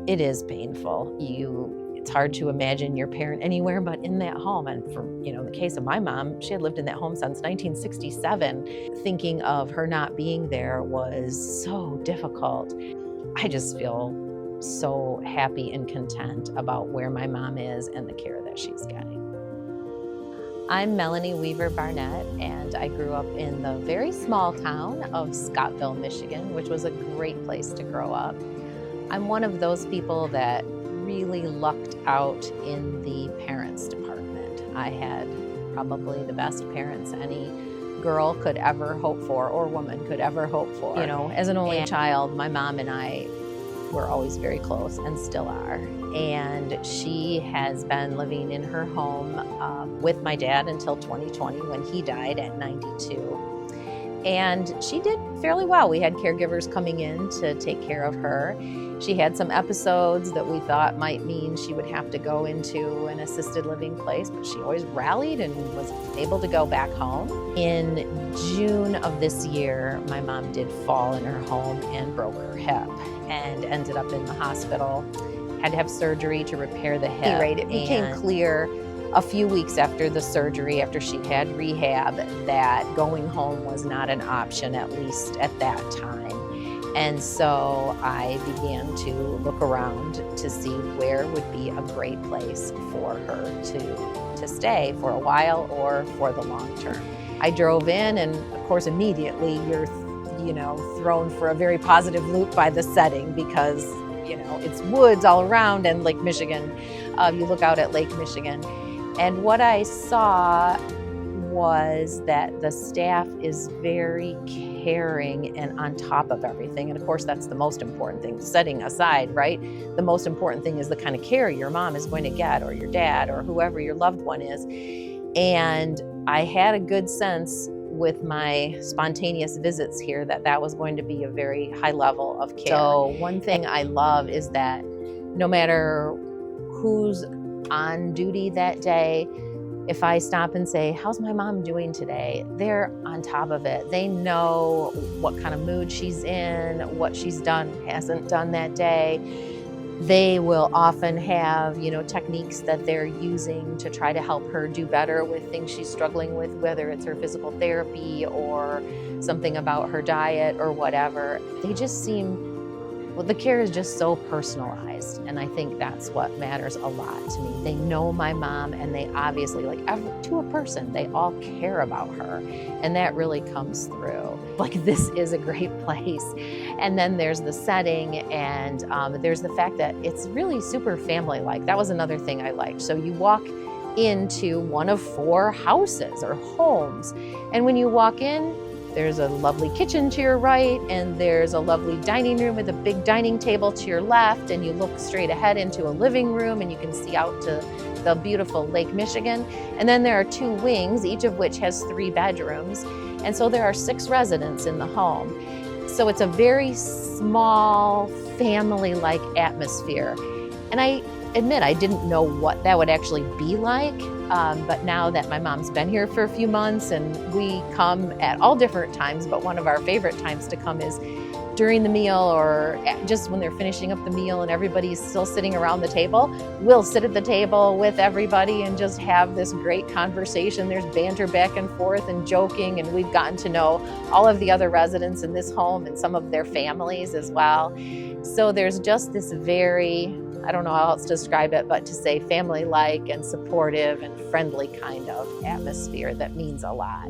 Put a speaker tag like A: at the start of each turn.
A: It is painful. It's hard to imagine your parent anywhere but in that home. And for, the case of my mom, she had lived in that home since 1967. Thinking of her not being there was so difficult. I just feel so happy and content about where my mom is and the care that she's getting. I'm Melanie Weaver Barnett, and I grew up in the very small town of Scottville, Michigan, which was a great place to grow up. I'm one of those people that really lucked out in the parents department. I had probably the best parents any girl could ever hope for, or woman could ever hope for. As an only child, my mom and I were always very close and still are. And she has been living in her home with my dad until 2020 when he died at 92. And she did fairly well. We had caregivers coming in to take care of her. She had some episodes that we thought might mean she would have to go into an assisted living place, but she always rallied and was able to go back home. In June of this year, my mom did fall in her home and broke her hip and ended up in the hospital. Had to have surgery to repair the hip. It became clear a few weeks after the surgery, after she had rehab, that going home was not an option, at least at that time. And so I began to look around to see where would be a great place for her to stay for a while or for the long term. I drove in, and of course immediately you're thrown for a very positive loop by the setting, because it's woods all around and Lake Michigan. You look out at Lake Michigan. And what I saw was that the staff is very caring and on top of everything. And of course, that's the most important thing, setting aside, right? The most important thing is the kind of care your mom is going to get, or your dad, or whoever your loved one is. And I had a good sense with my spontaneous visits here that was going to be a very high level of care. So one thing I love is that no matter who's on duty that day, if I stop and say, "How's my mom doing today?" they're on top of it. They know what kind of mood she's in, what she's done, hasn't done that day. They will often have, techniques that they're using to try to help her do better with things she's struggling with, whether it's her physical therapy or something about her diet or whatever. They just seem, the care is just so personalized, and I think that's what matters a lot to me. They know my mom, and they obviously, to a person, they all care about her, and that really comes through. This is a great place. And then there's the setting, and there's the fact that it's really super family-like. That was another thing I liked. So you walk into one of 4 houses or homes, and when you walk in, there's a lovely kitchen to your right, and there's a lovely dining room with a big dining table to your left, and you look straight ahead into a living room, and you can see out to the beautiful Lake Michigan. And then there are 2 wings, each of which has 3 bedrooms. And so there are 6 residents in the home. So it's a very small, family-like atmosphere. And I admit I didn't know what that would actually be like, but now that my mom's been here for a few months, and we come at all different times, but one of our favorite times to come is during the meal, or just when they're finishing up the meal and everybody's still sitting around the table, we'll sit at the table with everybody and just have this great conversation. There's banter back and forth and joking, and we've gotten to know all of the other residents in this home and some of their families as well. So there's just this very, I don't know how else to describe it, but to say family-like and supportive and friendly kind of atmosphere that means a lot.